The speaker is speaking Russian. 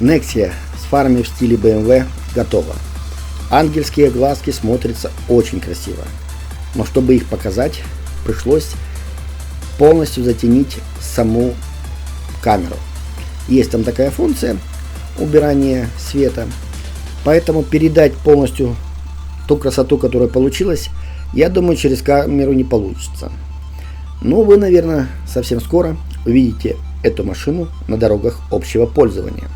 Nexia с фарами в стиле BMW готова. Ангельские глазки смотрятся очень красиво, но чтобы их показать, пришлось полностью затенить саму камеру. Есть там такая функция убирания света, поэтому передать полностью ту красоту, которая получилась, я думаю, через камеру не получится. Но вы, наверное, совсем скоро увидите эту машину на дорогах общего пользования.